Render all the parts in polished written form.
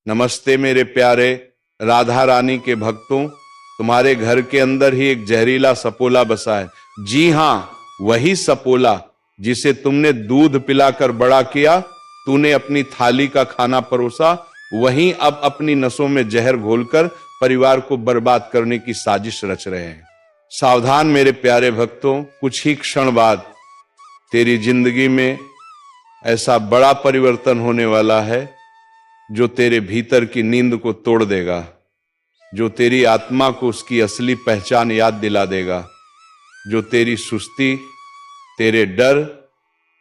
नमस्ते मेरे प्यारे राधा रानी के भक्तों, तुम्हारे घर के अंदर ही एक जहरीला सपोला बसा है। जी हां, वही सपोला जिसे तुमने दूध पिलाकर बड़ा किया, तूने अपनी थाली का खाना परोसा, वहीं अब अपनी नसों में जहर घोलकर परिवार को बर्बाद करने की साजिश रच रहे हैं। सावधान मेरे प्यारे भक्तों, कुछ ही क्षण बाद तेरी जिंदगी में ऐसा बड़ा परिवर्तन होने वाला है जो तेरे भीतर की नींद को तोड़ देगा, जो तेरी आत्मा को उसकी असली पहचान याद दिला देगा, जो तेरी सुस्ती, तेरे डर,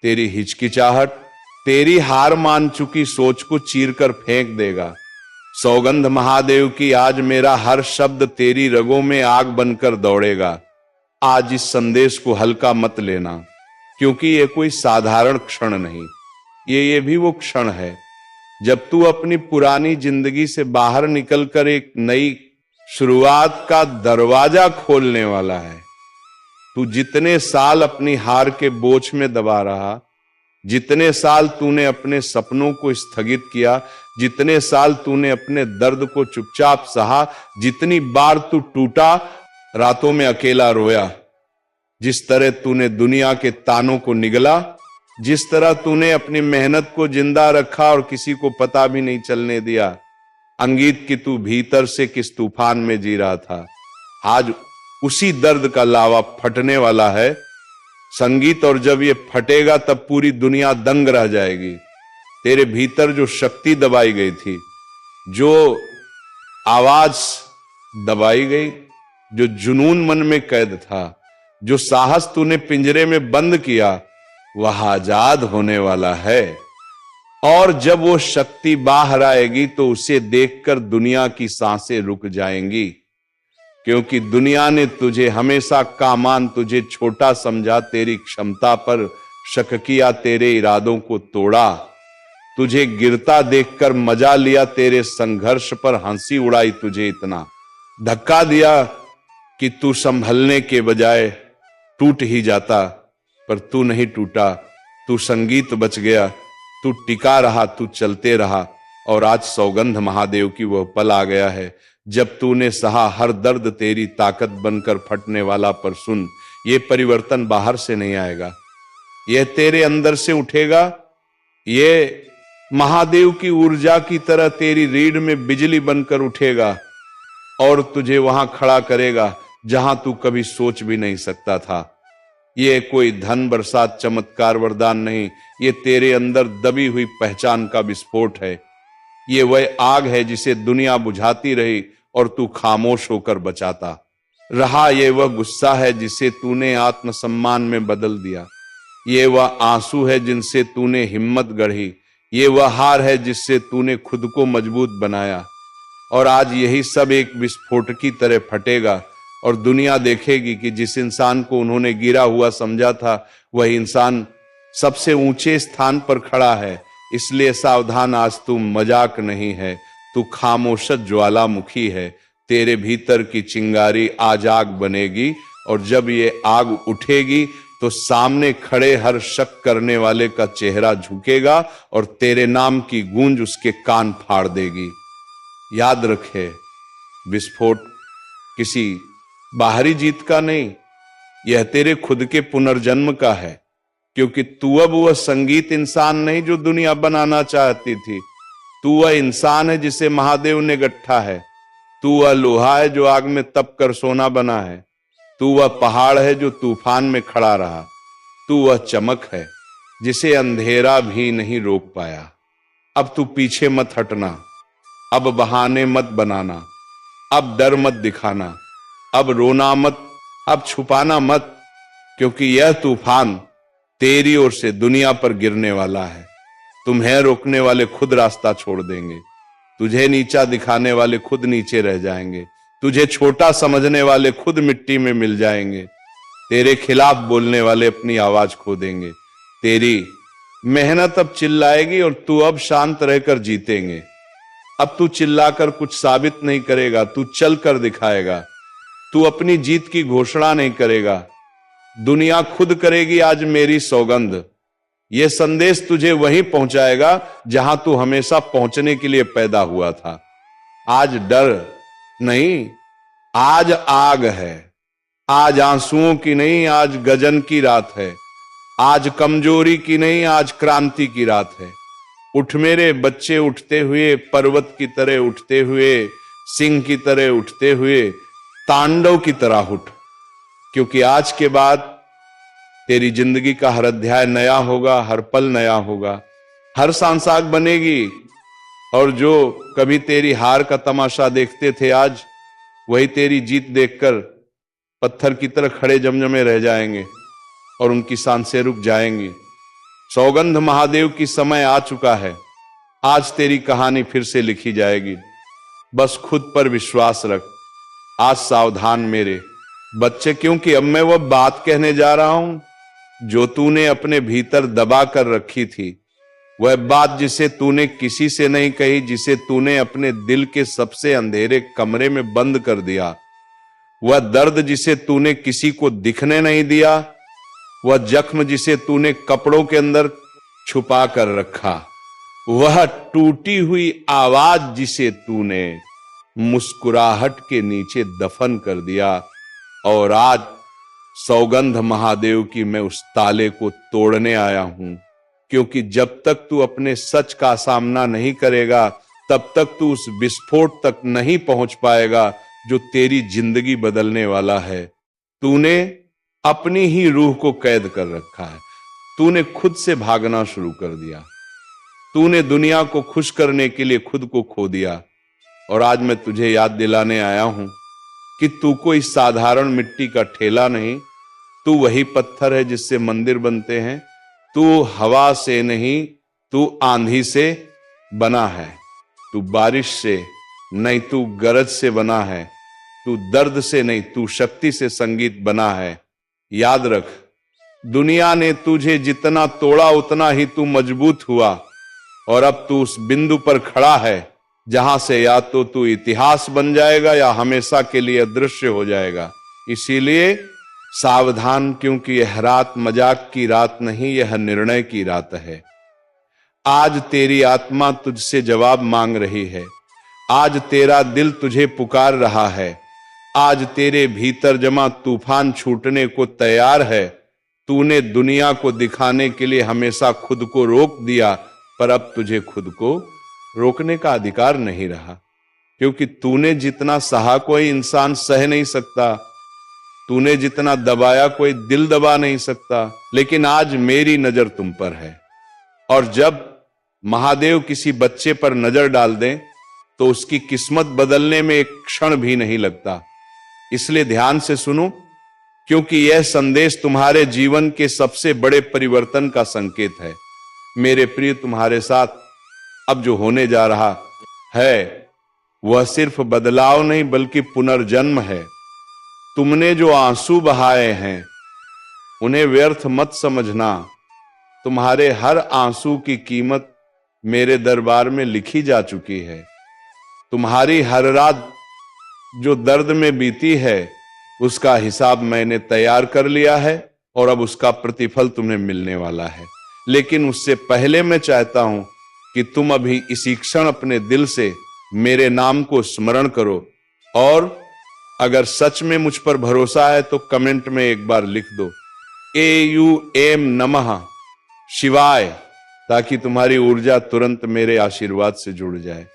तेरी हिचकिचाहट, तेरी हार मान चुकी सोच को चीरकर फेंक देगा। सौगंध महादेव की, आज मेरा हर शब्द तेरी रगों में आग बनकर दौड़ेगा। आज इस संदेश को हल्का मत लेना, क्योंकि ये कोई साधारण क्षण नहीं, ये भी वो क्षण है जब तू अपनी पुरानी जिंदगी से बाहर निकलकर एक नई शुरुआत का दरवाजा खोलने वाला है। तू जितने साल अपनी हार के बोझ में दबा रहा, जितने साल तूने अपने सपनों को स्थगित किया, जितने साल तूने अपने दर्द को चुपचाप सहा, जितनी बार तू टूटा, रातों में अकेला रोया, जिस तरह तूने दुनिया के तानों को निगला, जिस तरह तूने अपनी मेहनत को जिंदा रखा और किसी को पता भी नहीं चलने दिया, अंगीत की तू भीतर से किस तूफान में जी रहा था, आज उसी दर्द का लावा फटने वाला है संगीत। और जब ये फटेगा तब पूरी दुनिया दंग रह जाएगी। तेरे भीतर जो शक्ति दबाई गई थी, जो आवाज दबाई गई, जो जुनून मन में कैद था, जो साहस तूने पिंजरे में बंद किया, वह आजाद होने वाला है। और जब वो शक्ति बाहर आएगी तो उसे देखकर दुनिया की सांसें रुक जाएंगी, क्योंकि दुनिया ने तुझे हमेशा कामान, तुझे छोटा समझा, तेरी क्षमता पर शक किया, तेरे इरादों को तोड़ा, तुझे गिरता देखकर मजा लिया, तेरे संघर्ष पर हंसी उड़ाई, तुझे इतना धक्का दिया कि तू संभलने के बजाय टूट ही जाता, पर तू नहीं टूटा, तू संगीत बच गया, तू टिका रहा, तू चलते रहा। और आज सौगंध महादेव की वह पल आ गया है जब तूने सहा हर दर्द तेरी ताकत बनकर फटने वाला। पर सुन, ये परिवर्तन बाहर से नहीं आएगा, यह तेरे अंदर से उठेगा। ये महादेव की ऊर्जा की तरह तेरी रीढ़ में बिजली बनकर उठेगा और तुझे वहां खड़ा करेगा जहां तू कभी सोच भी नहीं सकता था। ये कोई धन बरसात चमत्कार वरदान नहीं, ये तेरे अंदर दबी हुई पहचान का विस्फोट है। ये वह आग है जिसे दुनिया बुझाती रही और तू खामोश होकर बचाता रहा। ये वह गुस्सा है जिसे तूने आत्मसम्मान में बदल दिया। ये वह आंसू है जिनसे तूने हिम्मत गढ़ी। ये वह हार है जिससे तूने खुद को मजबूत बनाया। और आज यही सब एक विस्फोट की तरह फटेगा और दुनिया देखेगी कि जिस इंसान को उन्होंने गिरा हुआ समझा था, वह इंसान सबसे ऊंचे स्थान पर खड़ा है। इसलिए सावधान, आज तू मजाक नहीं है, तू खामोश ज्वालामुखी है। तेरे भीतर की चिंगारी आज आग बनेगी और जब ये आग उठेगी तो सामने खड़े हर शक करने वाले का चेहरा झुकेगा और तेरे नाम की गूंज उसके कान फाड़ देगी। याद रखे, विस्फोट किसी बाहरी जीत का नहीं, यह तेरे खुद के पुनर्जन्म का है, क्योंकि तू अब वह संगीत इंसान नहीं जो दुनिया बनाना चाहती थी। तू वह इंसान है जिसे महादेव ने गट्ठा है। तू वह लोहा है जो आग में तप कर सोना बना है। तू वह पहाड़ है जो तूफान में खड़ा रहा। तू वह चमक है जिसे अंधेरा भी नहीं रोक पाया। अब तू पीछे मत हटना, अब बहाने मत बनाना, अब डर मत दिखाना, अब रोना मत, अब छुपाना मत, क्योंकि यह तूफान तेरी ओर से दुनिया पर गिरने वाला है। तुम्हें रोकने वाले खुद रास्ता छोड़ देंगे, तुझे नीचा दिखाने वाले खुद नीचे रह जाएंगे, तुझे छोटा समझने वाले खुद मिट्टी में मिल जाएंगे, तेरे खिलाफ बोलने वाले अपनी आवाज खो देंगे। तेरी मेहनत अब चिल्लाएगी और तू अब शांत रहकर जीतेंगे। अब तू चिल्लाकर कुछ साबित नहीं करेगा, तू चल कर दिखाएगा। तू अपनी जीत की घोषणा नहीं करेगा, दुनिया खुद करेगी आज मेरी सौगंध। यह संदेश तुझे वहीं पहुंचाएगा जहां तू हमेशा पहुंचने के लिए पैदा हुआ था। आज डर नहीं, आज आग है। आज आंसुओं की नहीं, आज गजन की रात है। आज कमजोरी की नहीं, आज क्रांति की रात है। उठ मेरे बच्चे, उठते हुए पर्वत की तरह उठते हुए, सिंह की तरह उठते हुए, तांडव की तरह उठ, क्योंकि आज के बाद तेरी जिंदगी का हर अध्याय नया होगा, हर पल नया होगा, हर सांसाग बनेगी। और जो कभी तेरी हार का तमाशा देखते थे, आज वही तेरी जीत देखकर पत्थर की तरह खड़े जमजमे रह जाएंगे और उनकी सांसें रुक जाएंगी। सौगंध महादेव की समय आ चुका है। आज तेरी कहानी फिर से लिखी जाएगी। बस खुद पर विश्वास रख। आज सावधान मेरे बच्चे, क्योंकि अब मैं वह बात कहने जा रहा हूं जो तूने अपने भीतर दबा कर रखी थी। वह बात जिसे तूने किसी से नहीं कही, जिसे तूने अपने दिल के सबसे अंधेरे कमरे में बंद कर दिया। वह दर्द जिसे तूने किसी को दिखने नहीं दिया। वह जख्म जिसे तूने कपड़ों के अंदर छुपा कर रखा। वह टूटी हुई आवाज जिसे तूने मुस्कुराहट के नीचे दफन कर दिया। और आज सौगंध महादेव की मैं उस ताले को तोड़ने आया हूं, क्योंकि जब तक तू अपने सच का सामना नहीं करेगा, तब तक तू उस विस्फोट तक नहीं पहुंच पाएगा जो तेरी जिंदगी बदलने वाला है। तूने अपनी ही रूह को कैद कर रखा है। तूने खुद से भागना शुरू कर दिया। तूने दुनिया को खुश करने के लिए खुद को खो दिया। और आज मैं तुझे याद दिलाने आया हूं कि तू कोई साधारण मिट्टी का ठेला नहीं, तू वही पत्थर है जिससे मंदिर बनते हैं। तू हवा से नहीं, तू आंधी से बना है। तू बारिश से नहीं, तू गरज से बना है। तू दर्द से नहीं, तू शक्ति से संगीत बना है। याद रख, दुनिया ने तुझे जितना तोड़ा उतना ही तू मजबूत हुआ। और अब तू उस बिंदु पर खड़ा है जहां से या तो तू इतिहास बन जाएगा या हमेशा के लिए अदृश्य हो जाएगा। इसीलिए सावधान, क्योंकि यह रात मजाक की रात नहीं, यह निर्णय की रात है। आज तेरी आत्मा तुझसे जवाब मांग रही है। आज तेरा दिल तुझे पुकार रहा है। आज तेरे भीतर जमा तूफान छूटने को तैयार है। तूने दुनिया को दिखाने के लिए हमेशा खुद को रोक दिया, पर अब तुझे खुद को रोकने का अधिकार नहीं रहा, क्योंकि तूने जितना सहा कोई इंसान सह नहीं सकता। तूने जितना दबाया कोई दिल दबा नहीं सकता। लेकिन आज मेरी नजर तुम पर है। और जब महादेव किसी बच्चे पर नजर डाल दें तो उसकी किस्मत बदलने में एक क्षण भी नहीं लगता। इसलिए ध्यान से सुनो, क्योंकि यह संदेश तुम्हारे जीवन के सबसे बड़े परिवर्तन का संकेत है। मेरे प्रिय, तुम्हारे साथ अब जो होने जा रहा है वह सिर्फ बदलाव नहीं बल्कि पुनर्जन्म है। तुमने जो आंसू बहाए हैं उन्हें व्यर्थ मत समझना। तुम्हारे हर आंसू की कीमत मेरे दरबार में लिखी जा चुकी है। तुम्हारी हर रात जो दर्द में बीती है उसका हिसाब मैंने तैयार कर लिया है और अब उसका प्रतिफल तुम्हें मिलने वाला है। लेकिन उससे पहले मैं चाहता हूं कि तुम अभी इसी क्षण अपने दिल से मेरे नाम को स्मरण करो। और अगर सच में मुझ पर भरोसा है तो कमेंट में एक बार लिख दो AUM नमः शिवाय, ताकि तुम्हारी ऊर्जा तुरंत मेरे आशीर्वाद से जुड़ जाए।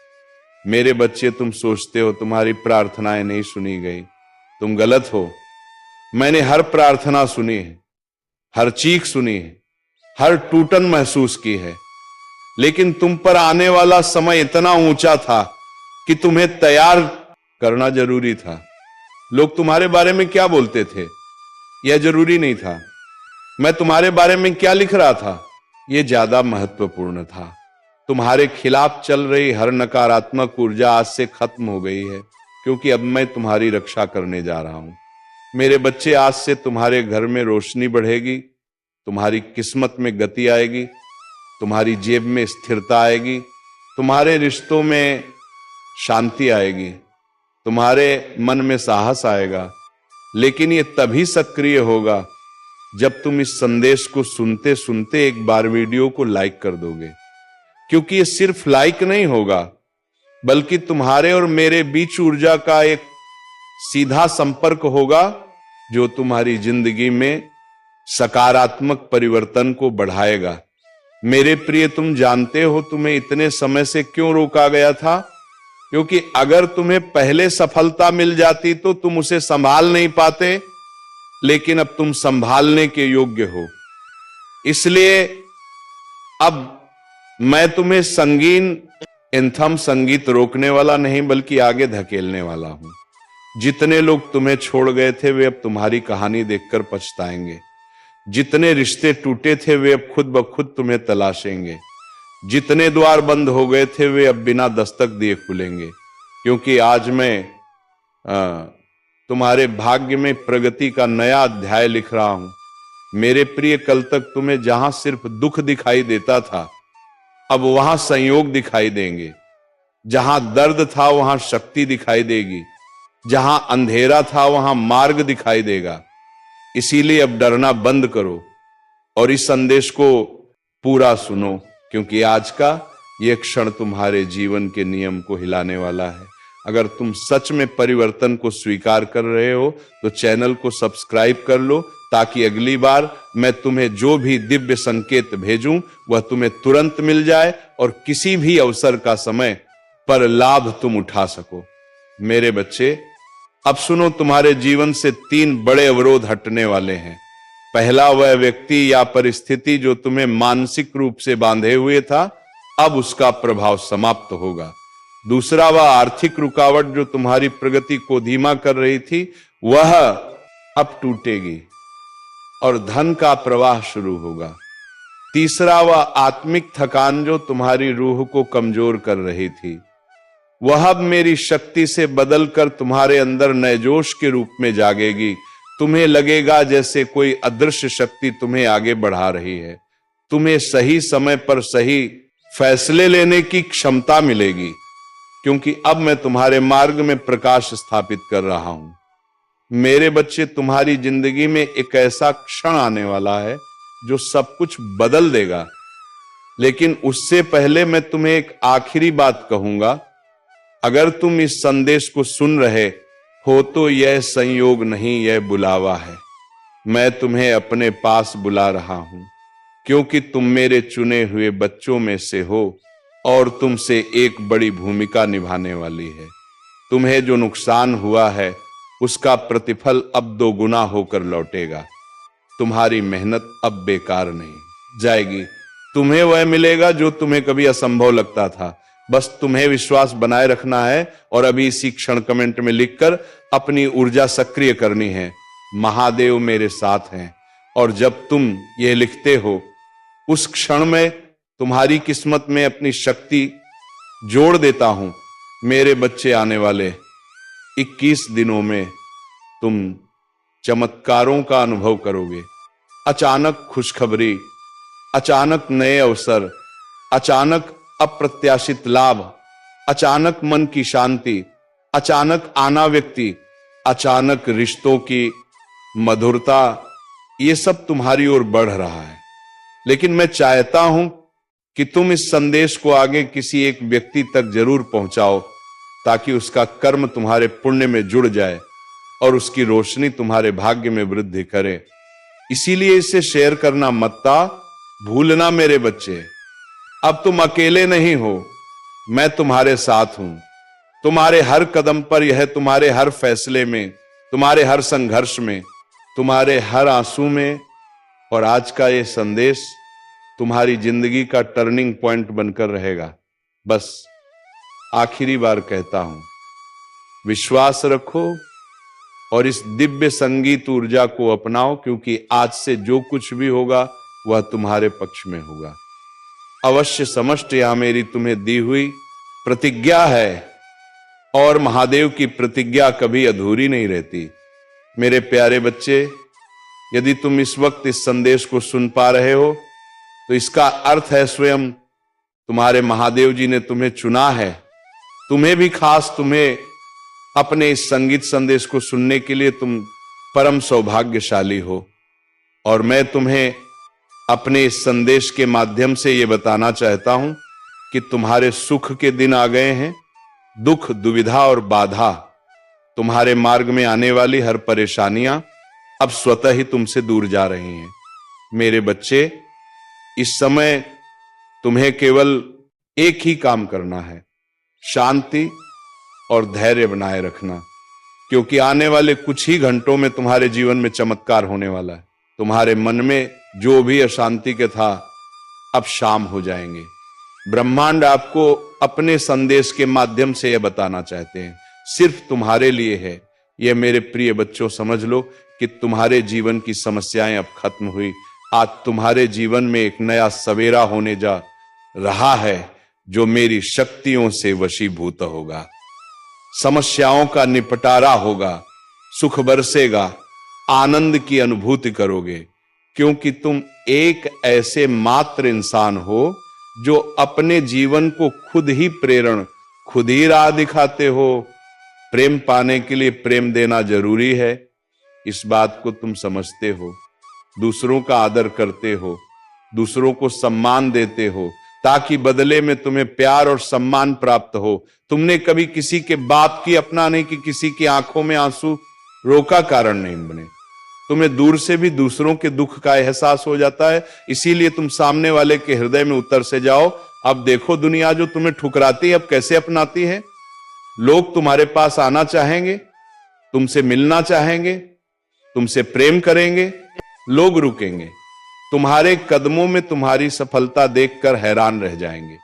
मेरे बच्चे, तुम सोचते हो तुम्हारी प्रार्थनाएं नहीं सुनी गई। तुम गलत हो। मैंने हर प्रार्थना सुनी है, हर चीख सुनी है, हर टूटन महसूस की है। लेकिन तुम पर आने वाला समय इतना ऊंचा था कि तुम्हें तैयार करना जरूरी था। लोग तुम्हारे बारे में क्या बोलते थे यह जरूरी नहीं था। मैं तुम्हारे बारे में क्या लिख रहा था यह ज्यादा महत्वपूर्ण था। तुम्हारे खिलाफ चल रही हर नकारात्मक ऊर्जा आज से खत्म हो गई है, क्योंकि अब मैं तुम्हारी रक्षा करने जा रहा हूं। मेरे बच्चे, आज से तुम्हारे घर में रोशनी बढ़ेगी, तुम्हारी किस्मत में गति आएगी, तुम्हारी जेब में स्थिरता आएगी, तुम्हारे रिश्तों में शांति आएगी, तुम्हारे मन में साहस आएगा। लेकिन ये तभी सक्रिय होगा जब तुम इस संदेश को सुनते सुनते एक बार वीडियो को लाइक कर दोगे, क्योंकि ये सिर्फ लाइक नहीं होगा, बल्कि तुम्हारे और मेरे बीच ऊर्जा का एक सीधा संपर्क होगा जो तुम्हारी जिंदगी में सकारात्मक परिवर्तन को बढ़ाएगा। मेरे प्रिय, तुम जानते हो तुम्हें इतने समय से क्यों रोका गया था? क्योंकि अगर तुम्हें पहले सफलता मिल जाती तो तुम उसे संभाल नहीं पाते, लेकिन अब तुम संभालने के योग्य हो। इसलिए अब मैं तुम्हें संगीन एंथम संगीत रोकने वाला नहीं, बल्कि आगे धकेलने वाला हूं। जितने लोग तुम्हें छोड़ गए थे वे अब तुम्हारी कहानी देखकर पछताएंगे। जितने रिश्ते टूटे थे वे अब खुद ब खुद तुम्हें तलाशेंगे। जितने द्वार बंद हो गए थे वे अब बिना दस्तक दिए खुलेंगे, क्योंकि आज मैं तुम्हारे भाग्य में प्रगति का नया अध्याय लिख रहा हूं। मेरे प्रिय, कल तक तुम्हें जहां सिर्फ दुख दिखाई देता था, अब वहां संयोग दिखाई देंगे। जहां दर्द था वहां शक्ति दिखाई देगी। जहां अंधेरा था वहां मार्ग दिखाई देगा। इसीलिए अब डरना बंद करो और इस संदेश को पूरा सुनो, क्योंकि आज का यह क्षण तुम्हारे जीवन के नियम को हिलाने वाला है। अगर तुम सच में परिवर्तन को स्वीकार कर रहे हो तो चैनल को सब्सक्राइब कर लो, ताकि अगली बार मैं तुम्हें जो भी दिव्य संकेत भेजूं वह तुम्हें तुरंत मिल जाए और किसी भी अवसर का समय पर लाभ तुम उठा सको। मेरे बच्चे, अब सुनो, तुम्हारे जीवन से 3 बड़े अवरोध हटने वाले हैं। पहला, वह व्यक्ति या परिस्थिति जो तुम्हें मानसिक रूप से बांधे हुए था, अब उसका प्रभाव समाप्त होगा। दूसरा, वह आर्थिक रुकावट जो तुम्हारी प्रगति को धीमा कर रही थी, वह अब टूटेगी और धन का प्रवाह शुरू होगा। तीसरा, वह आत्मिक थकान जो तुम्हारी रूह को कमजोर कर रही थी, वह अब मेरी शक्ति से बदलकर तुम्हारे अंदर नए जोश के रूप में जागेगी। तुम्हें लगेगा जैसे कोई अदृश्य शक्ति तुम्हें आगे बढ़ा रही है। तुम्हें सही समय पर सही फैसले लेने की क्षमता मिलेगी, क्योंकि अब मैं तुम्हारे मार्ग में प्रकाश स्थापित कर रहा हूं। मेरे बच्चे, तुम्हारी जिंदगी में एक ऐसा क्षण आने वाला है जो सब कुछ बदल देगा। लेकिन उससे पहले मैं तुम्हें एक आखिरी बात कहूंगा। अगर तुम इस संदेश को सुन रहे हो तो यह संयोग नहीं, यह बुलावा है। मैं तुम्हें अपने पास बुला रहा हूं, क्योंकि तुम मेरे चुने हुए बच्चों में से हो और तुमसे एक बड़ी भूमिका निभाने वाली है। तुम्हें जो नुकसान हुआ है उसका प्रतिफल अब 2 गुना होकर लौटेगा। तुम्हारी मेहनत अब बेकार नहीं जाएगी। तुम्हें वह मिलेगा जो तुम्हें कभी असंभव लगता था। बस तुम्हें विश्वास बनाए रखना है और अभी इसी क्षण कमेंट में लिखकर अपनी ऊर्जा सक्रिय करनी है, महादेव मेरे साथ हैं। और जब तुम यह लिखते हो, उस क्षण में तुम्हारी किस्मत में अपनी शक्ति जोड़ देता हूं। मेरे बच्चे, आने वाले 21 दिनों में तुम चमत्कारों का अनुभव करोगे। अचानक खुशखबरी, अचानक नए अवसर, अचानक अप्रत्याशित लाभ, अचानक मन की शांति, अचानक आना व्यक्ति, अचानक रिश्तों की मधुरता, ये सब तुम्हारी ओर बढ़ रहा है। लेकिन मैं चाहता हूं कि तुम इस संदेश को आगे किसी एक व्यक्ति तक जरूर पहुंचाओ, ताकि उसका कर्म तुम्हारे पुण्य में जुड़ जाए और उसकी रोशनी तुम्हारे भाग्य में वृद्धि करे। इसीलिए इसे शेयर करना मत भूलना मेरे बच्चे। अब तुम अकेले नहीं हो, मैं तुम्हारे साथ हूं। तुम्हारे हर कदम पर, यह तुम्हारे हर फैसले में, तुम्हारे हर संघर्ष में, तुम्हारे हर आंसू में। और आज का यह संदेश तुम्हारी जिंदगी का टर्निंग पॉइंट बनकर रहेगा। बस आखिरी बार कहता हूं, विश्वास रखो और इस दिव्य संगीत ऊर्जा को अपनाओ, क्योंकि आज से जो कुछ भी होगा वह तुम्हारे पक्ष में होगा। अवश्य समष्ट यह मेरी तुम्हें दी हुई प्रतिज्ञा है, और महादेव की प्रतिज्ञा कभी अधूरी नहीं रहती। मेरे प्यारे बच्चे, यदि तुम इस वक्त इस संदेश को सुन पा रहे हो तो इसका अर्थ है स्वयं तुम्हारे महादेव जी ने तुम्हें चुना है। तुम्हें भी खास, तुम्हें अपने इस संगीत संदेश को सुनने के लिए तुम परम सौभाग्यशाली हो। और मैं तुम्हें अपने इस संदेश के माध्यम से ये बताना चाहता हूं कि तुम्हारे सुख के दिन आ गए हैं। दुख, दुविधा और बाधा, तुम्हारे मार्ग में आने वाली हर परेशानियां अब स्वतः ही तुमसे दूर जा रही हैं। मेरे बच्चे, इस समय तुम्हें केवल एक ही काम करना है, शांति और धैर्य बनाए रखना, क्योंकि आने वाले कुछ ही घंटों में तुम्हारे जीवन में चमत्कार होने वाला है। तुम्हारे मन में जो भी अशांति के था, अब शाम हो जाएंगे। ब्रह्मांड आपको अपने संदेश के माध्यम से यह बताना चाहते हैं, सिर्फ तुम्हारे लिए है। यह मेरे प्रिय बच्चों, समझ लो कि तुम्हारे जीवन की समस्याएं अब खत्म हुई। आज तुम्हारे जीवन में एक नया सवेरा होने जा रहा है, जो मेरी शक्तियों से वशीभूत होगा। समस्याओं का निपटारा होगा, सुख बरसेगा, आनंद की अनुभूति करोगे, क्योंकि तुम एक ऐसे मात्र इंसान हो जो अपने जीवन को खुद ही प्रेरण, खुद ही राह दिखाते हो। प्रेम पाने के लिए प्रेम देना जरूरी है, इस बात को तुम समझते हो। दूसरों का आदर करते हो, दूसरों को सम्मान देते हो, ताकि बदले में तुम्हें प्यार और सम्मान प्राप्त हो। तुमने कभी किसी के बाप की अपना नहीं कि किसी की आंखों में आंसू रोका कारण नहीं बने। तुम्हें दूर से भी दूसरों के दुख का एहसास हो जाता है, इसीलिए तुम सामने वाले के हृदय में उतर से जाओ। अब देखो दुनिया जो तुम्हें ठुकराती है अब कैसे अपनाती है। लोग तुम्हारे पास आना चाहेंगे, तुमसे मिलना चाहेंगे, तुमसे प्रेम करेंगे, लोग रुकेंगे। तुम्हारे कदमों में तुम्हारी सफलता देखकर हैरान रह जाएंगे।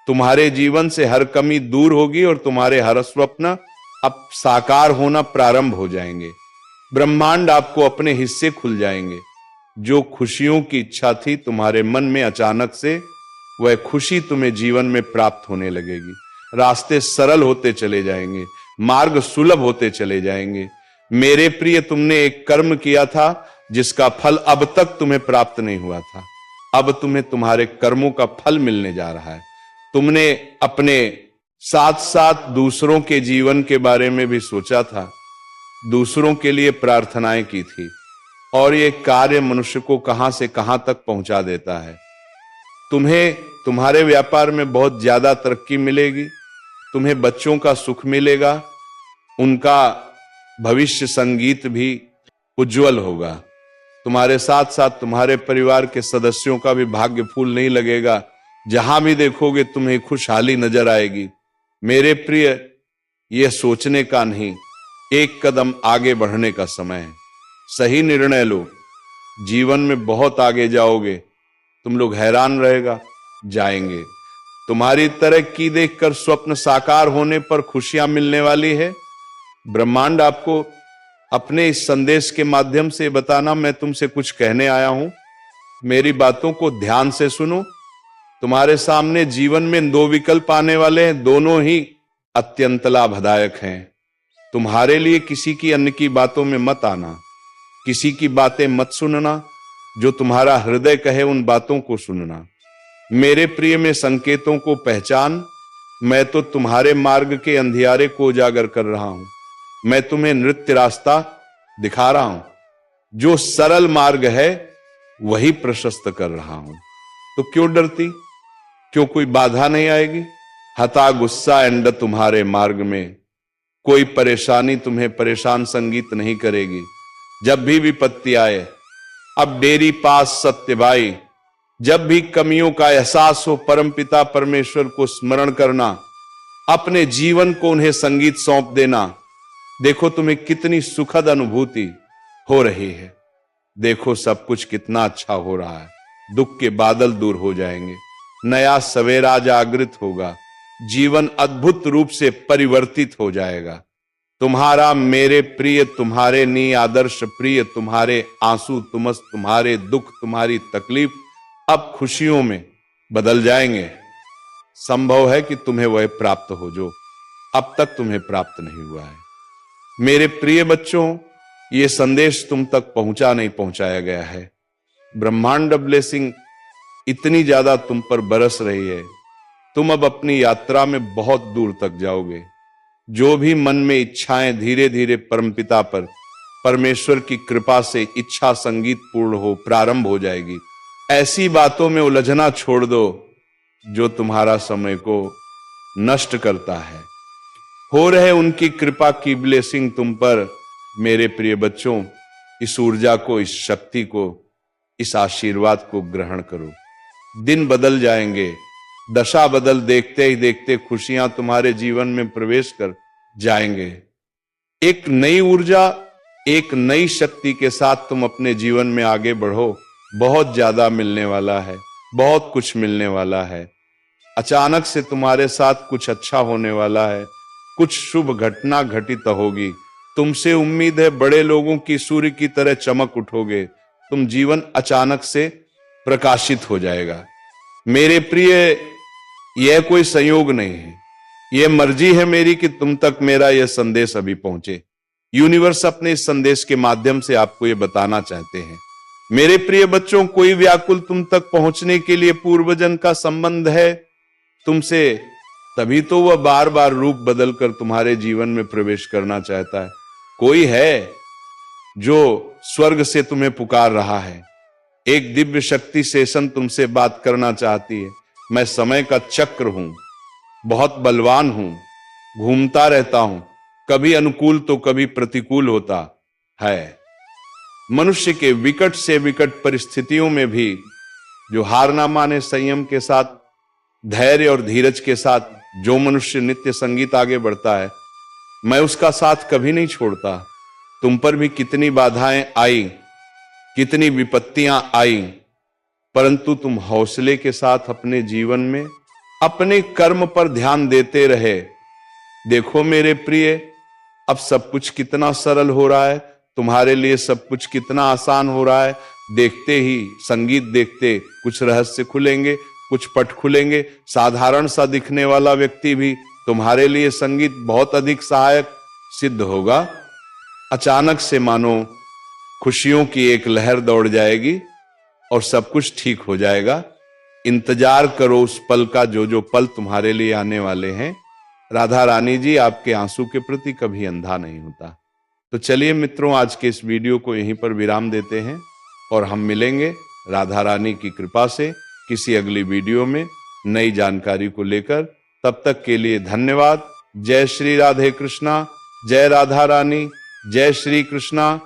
तुम्हारे जीवन से हर कमी दूर होगी और तुम्हारे हर स्वप्न अब साकार होना प्रारंभ हो जाएंगे। ब्रह्मांड आपको अपने हिस्से खुल जाएंगे। जो खुशियों की इच्छा थी तुम्हारे मन में, अचानक से वह खुशी तुम्हें जीवन में प्राप्त होने लगेगी। रास्ते सरल होते चले जाएंगे, मार्ग सुलभ होते चले जाएंगे। मेरे प्रिय, तुमने एक कर्म किया था जिसका फल अब तक तुम्हें प्राप्त नहीं हुआ था। अब तुम्हें तुम्हारे कर्मों का फल मिलने जा रहा है। तुमने अपने साथ साथ दूसरों के जीवन के बारे में भी सोचा था, दूसरों के लिए प्रार्थनाएं की थी, और ये कार्य मनुष्य को कहां से कहां तक पहुंचा देता है। तुम्हें तुम्हारे व्यापार में बहुत ज्यादा तरक्की मिलेगी, तुम्हें बच्चों का सुख मिलेगा, उनका भविष्य संगीत भी उज्जवल होगा। तुम्हारे साथ साथ तुम्हारे परिवार के सदस्यों का भी भाग्य फूल नहीं लगेगा। जहां भी देखोगे तुम्हें खुशहाली नजर आएगी। मेरे प्रिय, यह सोचने का नहीं, एक कदम आगे बढ़ने का समय है। सही निर्णय लो, जीवन में बहुत आगे जाओगे। तुम लोग हैरान रहेगा जाएंगे। तुम्हारी तरक्की देखकर स्वप्न साकार होने पर खुशियां मिलने वाली है। ब्रह्मांड आपको अपने इस संदेश के माध्यम से बताना मैं तुमसे कुछ कहने आया हूं। मेरी बातों को ध्यान से सुनो। तुम्हारे सामने जीवन में दो विकल्प आने वाले हैं, दोनों ही अत्यंत लाभदायक हैं। तुम्हारे लिए किसी की अन्य की बातों में मत आना, किसी की बातें मत सुनना। जो तुम्हारा हृदय कहे उन बातों को सुनना। मेरे प्रिय, में संकेतों को पहचान। मैं तो तुम्हारे मार्ग के अंधियारे को उजागर कर रहा हूं। मैं तुम्हें नृत्य रास्ता दिखा रहा हूं। जो सरल मार्ग है वही प्रशस्त कर रहा हूं। तो क्यों डरती? क्यों कोई बाधा नहीं आएगी? हता गुस्सा एंड तुम्हारे मार्ग में कोई परेशानी तुम्हें परेशान संगीत नहीं करेगी। जब भी विपत्ति आए, अब डेरी पास सत्यबाई, जब भी कमियों का एहसास हो, परमपिता परमेश्वर को स्मरण करना, अपने जीवन को उन्हें संगीत सौंप देना। देखो तुम्हें कितनी सुखद अनुभूति हो रही है। देखो सब कुछ कितना अच्छा हो रहा है। दुख के बादल दूर हो जाएंगे, नया सवेरा जागृत होगा, जीवन अद्भुत रूप से परिवर्तित हो जाएगा। तुम्हारा मेरे प्रिय, तुम्हारे नी आदर्श प्रिय, तुम्हारे आंसू, तुम्हारे दुख, तुम्हारी तकलीफ अब खुशियों में बदल जाएंगे। संभव है कि तुम्हें वह प्राप्त हो जो अब तक तुम्हें प्राप्त नहीं हुआ है। मेरे प्रिय बच्चों, ये संदेश तुम तक पहुंचाया गया है। ब्रह्मांड ब्लेसिंग इतनी ज्यादा तुम पर बरस रही है, तुम अब अपनी यात्रा में बहुत दूर तक जाओगे। जो भी मन में इच्छाएं धीरे धीरे परमपिता पर परमेश्वर की कृपा से इच्छा संगीत पूर्ण हो, प्रारंभ हो जाएगी। ऐसी बातों में उलझना छोड़ दो जो तुम्हारा समय को नष्ट करता है। हो रहे उनकी कृपा की ब्लेसिंग तुम पर मेरे प्रिय बच्चों। इस ऊर्जा को, इस शक्ति को, इस आशीर्वाद को ग्रहण करो। दिन बदल जाएंगे, दशा बदल, देखते ही देखते खुशियां तुम्हारे जीवन में प्रवेश कर जाएंगे। एक नई ऊर्जा, एक नई शक्ति के साथ तुम अपने जीवन में आगे बढ़ो। बहुत ज्यादा मिलने वाला है, बहुत कुछ मिलने वाला है। अचानक से तुम्हारे साथ कुछ अच्छा होने वाला है, कुछ शुभ घटना घटित होगी। तुमसे उम्मीद है बड़े लोगों की सूर्य की तरह चमक उठोगे। तुम जीवन अचानक से प्रकाशित हो जाएगा। मेरे प्रिय, यह कोई संयोग नहीं है, यह मर्जी है मेरी कि तुम तक मेरा यह संदेश अभी पहुंचे। यूनिवर्स अपने इस संदेश के माध्यम से आपको यह बताना चाहते हैं। मेरे प्रिय बच्चों, कोई व्याकुल तुम तक पहुंचने के लिए पूर्वजन का संबंध है तुमसे, तभी तो वह बार बार रूप बदलकर तुम्हारे जीवन में प्रवेश करना चाहता है। कोई है जो स्वर्ग से तुम्हें पुकार रहा है। एक दिव्य शक्ति शेषन तुमसे बात करना चाहती है। मैं समय का चक्र हूं, बहुत बलवान हूं, घूमता रहता हूं, कभी अनुकूल तो कभी प्रतिकूल होता है। मनुष्य के विकट से विकट परिस्थितियों में भी जो हार ना माने, संयम के साथ, धैर्य और धीरज के साथ जो मनुष्य नित्य संगीत आगे बढ़ता है, मैं उसका साथ कभी नहीं छोड़ता। तुम पर भी कितनी बाधाएं आई, कितनी विपत्तियां आई, परंतु तुम हौसले के साथ अपने जीवन में अपने कर्म पर ध्यान देते रहे। देखो मेरे प्रिय, अब सब कुछ कितना सरल हो रहा है, तुम्हारे लिए सब कुछ कितना आसान हो रहा है। देखते ही, संगीत देखते कुछ रहस्य खुलेंगे, कुछ पट खुलेंगे। साधारण सा दिखने वाला व्यक्ति भी तुम्हारे लिए संगीत बहुत अधिक सहायक सिद्ध होगा। अचानक से मानो खुशियों की एक लहर दौड़ जाएगी और सब कुछ ठीक हो जाएगा। इंतजार करो उस पल का, जो पल तुम्हारे लिए आने वाले हैं। राधा रानी जी आपके आंसू के प्रति कभी अंधा नहीं होता। तो चलिए मित्रों, आज के इस वीडियो को यहीं पर विराम देते हैं और हम मिलेंगे राधा रानी की कृपा से किसी अगली वीडियो में नई जानकारी को लेकर। तब तक के लिए धन्यवाद। जय श्री राधे कृष्णा, जय राधा रानी, जय श्री कृष्णा।